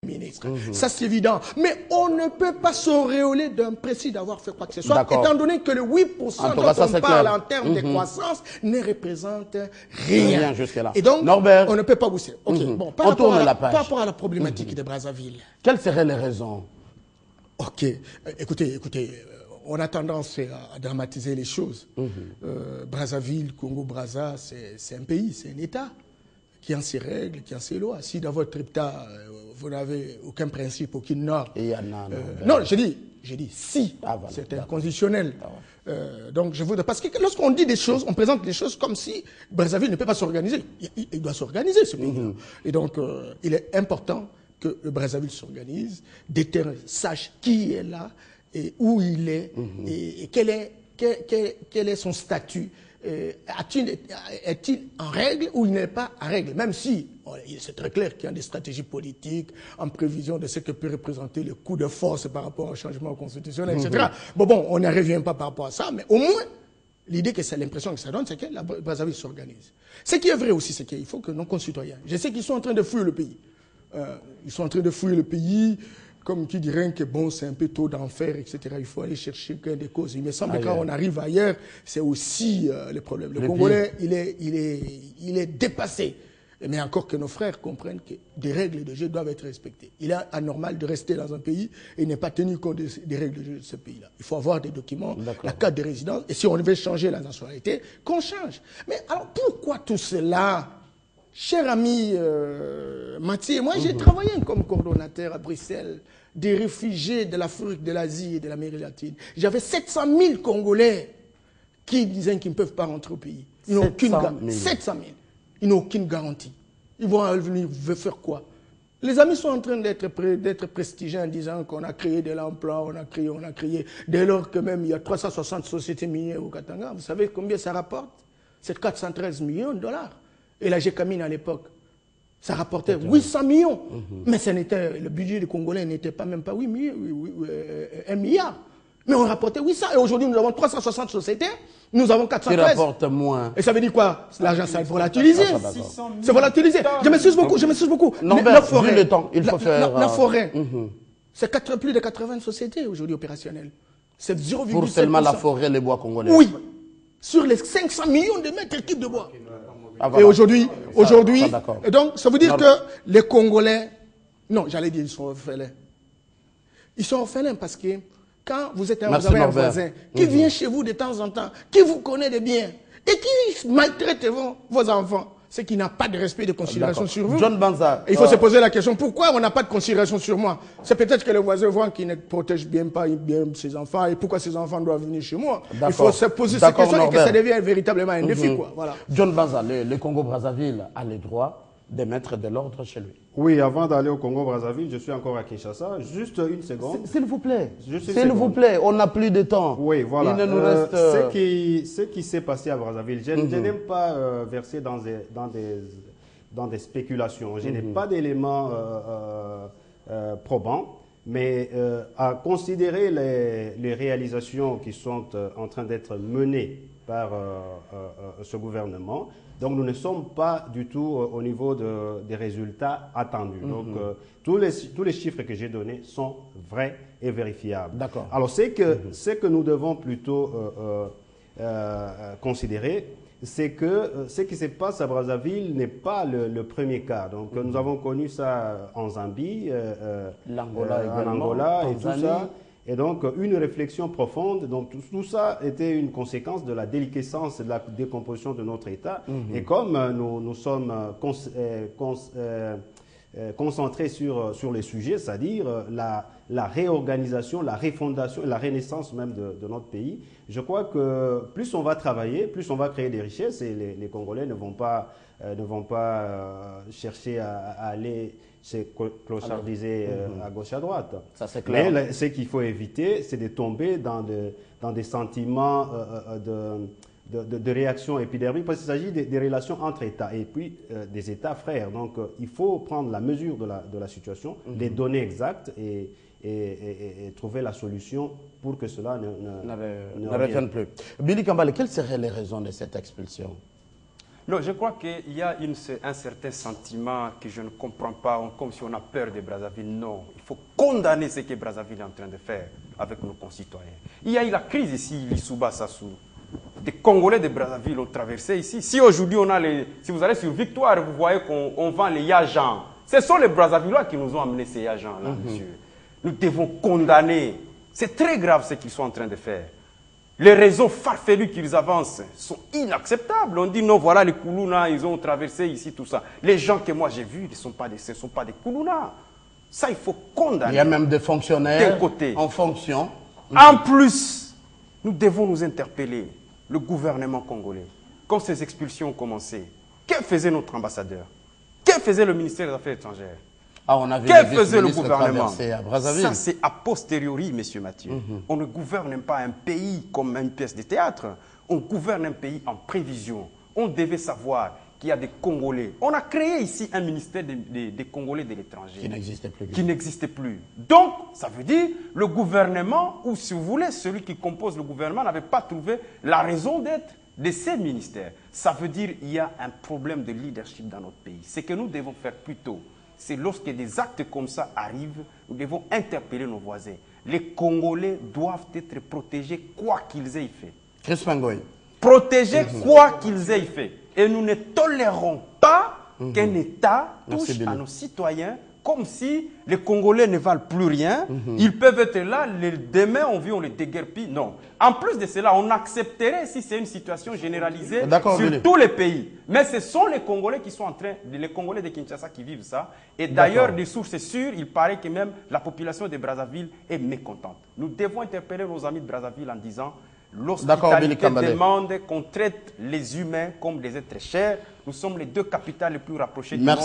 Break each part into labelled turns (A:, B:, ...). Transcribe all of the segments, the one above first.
A: ministre. Ça, c'est évident. Mais on ne peut pas s'auréoler d'un précis d'avoir fait quoi que ce soit, étant donné que le 8% dont on parle en termes de croissance ne représente rien.
B: Jusque-là.
A: Et donc,
B: Norbert,
A: on ne peut pas booster. Bon, par rapport à la problématique de Brazzaville.
B: Quelles seraient les raisons?
A: Ok. Écoutez, on a tendance à dramatiser les choses. Brazzaville, Congo-Brazza, c'est un pays, c'est un État qui a ses règles, qui a ses lois. Si dans votre État, vous n'avez aucun principe, aucune norme. Non, je dis si. Voilà, c'est inconditionnel. Donc je voudrais, parce que lorsqu'on dit des choses, on présente des choses comme si Brazzaville ne peut pas s'organiser. Il doit s'organiser, ce pays-là. Et donc, il est important que le Brazzaville s'organise, sache qui est là, et où il est, et quel est son statut. Est-il en règle ou il n'est pas en règle? Même si, c'est très clair qu'il y a des stratégies politiques en prévision de ce que peut représenter le coup de force par rapport au changement constitutionnel, etc. Bon, on n'y revient pas par rapport à ça, mais au moins, l'idée que c'est l'impression que ça donne, c'est que la Brazzaville s'organise. Ce qui est vrai aussi, c'est qu'il faut que nos concitoyens, je sais qu'ils sont en train de fuir le pays. Ils sont en train de fuir le pays, comme qui dirait que bon, c'est un peu tôt d'enfer, etc. Il faut aller chercher qu'un des causes. Il me semble que quand on arrive ailleurs, c'est aussi le problème. Le Congolais, il est dépassé. Mais encore que nos frères comprennent que des règles de jeu doivent être respectées. Il est anormal de rester dans un pays et n'est pas tenu compte des règles de jeu de ce pays-là. Il faut avoir des documents, la carte de résidence, et si on veut changer la nationalité, qu'on change. Mais alors pourquoi tout cela? Cher ami Mathieu, moi j'ai travaillé comme coordonnateur à Bruxelles des réfugiés de l'Afrique, de l'Asie et de l'Amérique latine. J'avais 700 000 Congolais qui disaient qu'ils ne peuvent pas rentrer au pays. Ils n'ont aucune garantie. 700 000. Ils n'ont aucune garantie. Ils vont venir faire quoi? Les amis sont en train d'être prestigieux en disant qu'on a créé de l'emploi, on a créé. Dès lors que même il y a 360 sociétés minières au Katanga, vous savez combien ça rapporte? C'est 413 millions de dollars. Et la GECAMINE à l'époque, ça rapportait 800 millions. Mais le budget des Congolais n'était pas même pas 8 millions, 1 milliard. Mais on rapportait 800. Et aujourd'hui, nous avons 360 sociétés, nous avons 413.
B: Qui rapportent moins.
A: Et ça veut dire quoi? L'argent, ça est volatilisé. C'est volatilisé. Je m'excuse beaucoup,
B: Norbert, vu le temps, il faut faire...
A: La forêt, c'est plus de 80 sociétés aujourd'hui opérationnelles. C'est 0,7%.
B: Pour seulement la forêt, les bois congolais.
A: Oui. Sur les 500 millions de mètres cubes de bois. Et aujourd'hui, et donc, ça veut dire que les Congolais, non, j'allais dire, ils sont orphelins. Ils sont orphelins parce que quand vous avez un voisin qui vient chez vous de temps en temps, qui vous connaît de bien, et qui maltraite vos enfants, c'est qu'il n'a pas de respect et de considération sur vous.
B: John Banza.
A: Il faut se poser la question, pourquoi on n'a pas de considération sur moi? C'est peut-être que le voisin voit qu'il ne protège bien ses enfants, et pourquoi ses enfants doivent venir chez moi? Il faut se poser cette question et que ça devienne véritablement un défi, quoi. Voilà.
B: John Banza, le Congo-Brazzaville a le droit de mettre de l'ordre chez lui.
C: Oui, avant d'aller au Congo-Brazzaville, je suis encore à Kinshasa. Juste une seconde.
B: S'il vous plaît. S'il vous plaît, on n'a plus de temps.
C: Oui, voilà.
B: Il ne nous reste...
C: Ce qui s'est passé à Brazzaville, je n'aime pas verser dans des spéculations. Je n'ai pas d'éléments probants, mais à considérer les réalisations qui sont en train d'être menées par ce gouvernement. Donc nous ne sommes pas du tout au niveau des résultats attendus. Donc tous les chiffres que j'ai donnés sont vrais et vérifiables.
B: D'accord.
C: Alors ce que nous devons plutôt considérer, c'est que ce qui se passe à Brazzaville n'est pas le premier cas. Donc nous avons connu ça en Zambie, en Angola et tout ça. Et donc, une réflexion profonde. Donc, tout ça était une conséquence de la déliquescence et de la décomposition de notre État. Et comme nous sommes concentrés sur les sujets, c'est-à-dire la réorganisation, la refondation et la renaissance même de notre pays, je crois que plus on va travailler, plus on va créer des richesses et les Congolais ne vont pas chercher à aller c'est clochardisé à gauche à droite.
B: Ça, c'est clair.
C: Mais ce qu'il faut éviter, c'est de tomber dans des sentiments de réaction épidermique, parce qu'il s'agit des relations entre États et puis des États frères. Donc, il faut prendre la mesure de la situation, les données exactes et trouver la solution pour que cela ne revienne
B: plus. Billy Kambale, quelles seraient les raisons de cette expulsion?
D: Non, je crois qu'il y a un certain sentiment que je ne comprends pas, comme si on a peur de Brazzaville. Non, il faut condamner ce que Brazzaville est en train de faire avec nos concitoyens. Il y a eu la crise ici, l'Issouba Sassou. Des Congolais de Brazzaville ont traversé ici. Si aujourd'hui on a si vous allez sur Victoire, vous voyez qu'on vend les Yajans. Ce sont les Brazzavillois qui nous ont amené ces Yajans-là, monsieur. Nous devons condamner. C'est très grave ce qu'ils sont en train de faire. Les raisons farfelues qu'ils avancent sont inacceptables. On dit non, voilà les Koulouna, ils ont traversé ici, tout ça. Les gens que moi j'ai vus, ce ne sont pas des Koulouna. Ça, il faut condamner.
B: Il y a même des fonctionnaires
D: côté.
B: En fonction.
D: En plus, nous devons nous interpeller, le gouvernement congolais. Quand ces expulsions ont commencé, que faisait notre ambassadeur? Que faisait le ministère des Affaires étrangères?
B: Ah, on a vu
D: que faisait le gouvernement?
B: À
D: ça, c'est a posteriori, monsieur Mathieu. On ne gouverne pas un pays comme une pièce de théâtre. On gouverne un pays en prévision. On devait savoir qu'il y a des Congolais. On a créé ici un ministère des Congolais de l'étranger.
B: Qui n'existait plus.
D: Qui n'existait plus. Donc, ça veut dire le gouvernement, ou si vous voulez, celui qui compose le gouvernement n'avait pas trouvé la raison d'être de ces ministères. Ça veut dire qu'il y a un problème de leadership dans notre pays. Ce que nous devons faire plus tôt, c'est lorsque des actes comme ça arrivent, nous devons interpeller nos voisins. Les Congolais doivent être protégés quoi qu'ils aient fait.
B: Crispin Ngoy.
D: Protégés quoi qu'ils aient fait. Et nous ne tolérons pas qu'un État touche à nos citoyens comme si les Congolais ne valent plus rien. Ils peuvent être là, demain on les déguerpit. Non. En plus de cela, on accepterait si c'est une situation généralisée sur tous les pays. Mais ce sont les Congolais qui sont en train, les Congolais de Kinshasa qui vivent ça. Et d'ailleurs, des sources sûres, il paraît que même la population de Brazzaville est mécontente. Nous devons interpeller nos amis de Brazzaville en disant: l'hospitalité demande qu'on traite les humains comme des êtres chers. Nous sommes les deux capitales les plus rapprochées du monde.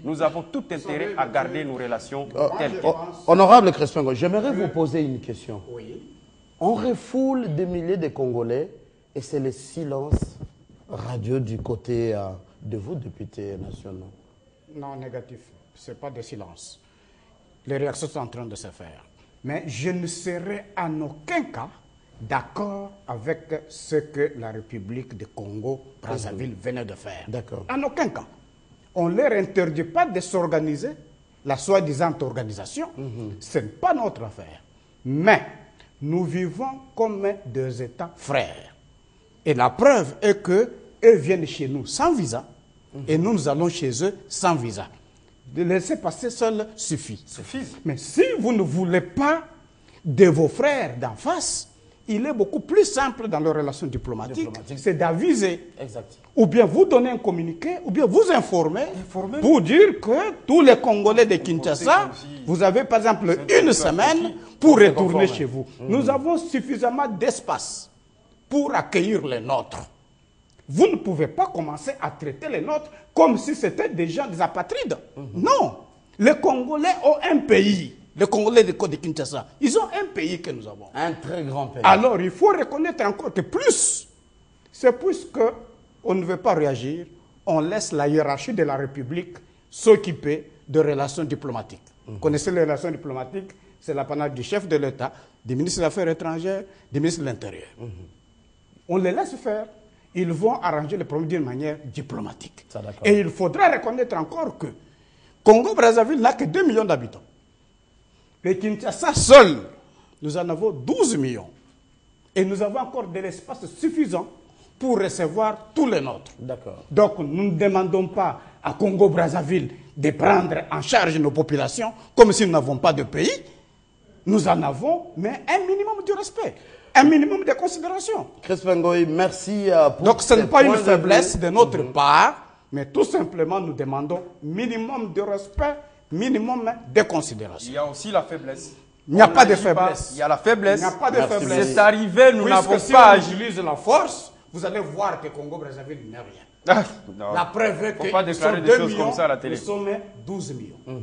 D: Nous avons tout intérêt à garder nos relations telles quelles.
B: Honorable Crispin Ngoy, j'aimerais vous poser une question. Oui. On refoule des milliers de Congolais et c'est le silence radio du côté de vous, députés nationaux.
E: Non, négatif. Ce n'est pas de silence. Les réactions sont en train de se faire. Mais je ne serai en aucun cas d'accord avec ce que la République de Congo-Brazzaville venait de faire.
B: D'accord.
E: En aucun cas. On ne leur interdit pas de s'organiser, la soi-disant organisation. Ce n'est pas notre affaire. Mais nous vivons comme deux États frères. Et la preuve est qu'eux viennent chez nous sans visa et nous allons chez eux sans visa. De laisser passer seul suffit. Mais si vous ne voulez pas de vos frères d'en face, il est beaucoup plus simple dans les relations diplomatiques, c'est d'aviser. Ou bien vous donner un communiqué, ou bien vous informer pour dire que tous les Congolais de Kinshasa, vous avez par exemple une semaine pour retourner chez vous. Nous avons suffisamment d'espace pour accueillir les nôtres. Vous ne pouvez pas commencer à traiter les nôtres comme si c'était des gens, des apatrides. Non. Les Congolais ont un pays. Les Congolais de Kinshasa, ils ont un pays que nous avons.
B: Un très grand pays.
E: Alors, il faut reconnaître encore que plus, c'est puisque on ne veut pas réagir, on laisse la hiérarchie de la République s'occuper de relations diplomatiques. Vous connaissez les relations diplomatiques, c'est l'apanage du chef de l'État, des ministres des Affaires étrangères, des ministres de l'Intérieur. On les laisse faire. Ils vont arranger les problèmes d'une manière diplomatique. Et il faudra reconnaître encore que Congo-Brazzaville n'a que 2 millions d'habitants. Le Kinshasa seul, nous en avons 12 millions. Et nous avons encore de l'espace suffisant pour recevoir tous les nôtres. Donc nous ne demandons pas à Congo-Brazzaville de prendre en charge nos populations comme si nous n'avons pas de pays. Nous en avons, mais un minimum de respect, un minimum de considération.
B: Crispin Ngoy, merci pour
E: donc ce n'est pas une faiblesse de notre part, mais tout simplement nous demandons minimum de respect, minimum de considération.
D: Il y a aussi la faiblesse.
E: Il n'y a pas de faiblesse.
D: Il y a la faiblesse.
E: Il n'y a pas de faiblesse.
D: C'est arrivé, nous n'avons
E: si
D: pas
E: on utilise la force, vous allez voir que Congo-Brazzaville n'est rien. La preuve est que
D: faut pas déclarer des choses comme ça à la télé.
E: Nous sommes 12 millions.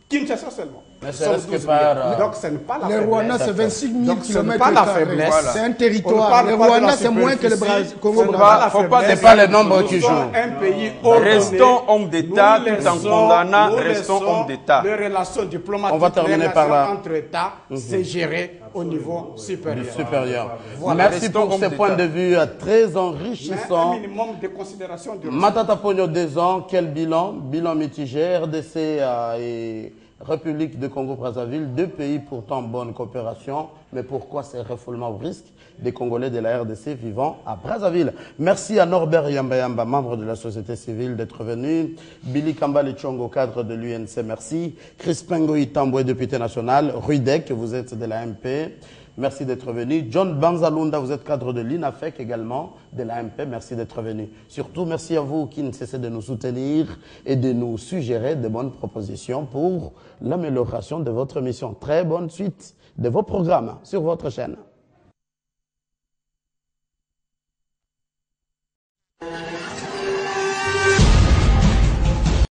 E: Kinshasa seulement.
B: Mais c'est resté par...
E: Donc, ce n'est pas la
A: Le
E: faiblesse.
A: Rwanda, c'est 26 000
E: Donc, ce n'est
A: km.
E: pas la faiblesse.
A: C'est un
E: On ne
A: territoire.
E: parle
A: Le
E: pas de la
A: Rwanda, c'est moins que le
E: superficie.
A: Congo.
E: Ce n'est pas la
D: Faut pas
E: faiblesse.
B: C'est pas les nombres qui
E: Nous sommes
B: jouent.
E: un pays ordonné.
D: Restons hommes d'État,
E: Nous
D: tout en
E: laissons-
D: condamnant,
E: nous
D: restons
E: laissons
D: hommes d'État.
E: Les relations diplomatiques,
B: On va terminer
E: les
B: par là.
E: relations entre États, c'est géré au niveau supérieur.
B: Supérieur.
E: Voilà.
B: Merci
D: Restons
B: pour
D: hommes
B: ces
D: d'État.
B: points de vue très
E: Mais un
B: enrichissants.
E: minimum de considération du
B: Matata Pogno, 2 ans, quel bilan? Bilan mitigé, RDC et République de Congo-Brazzaville, 2 pays pourtant en bonne coopération. Mais pourquoi ces refoulements au risque des Congolais de la RDC vivant à Brazzaville? Merci à Norbert Yamba, membre de la société civile, d'être venu. Billy Kambale Chongo, cadre de l'UNC, merci. Crispin Goï Tamboué, député national. Ruidek, vous êtes de la MP. Merci d'être venu. John Banzalunda, vous êtes cadre de l'INAFEC également, de l'AMP. Merci d'être venu. Surtout, merci à vous qui ne cessez de nous soutenir et de nous suggérer de bonnes propositions pour l'amélioration de votre mission. Très bonne suite de vos programmes sur votre chaîne.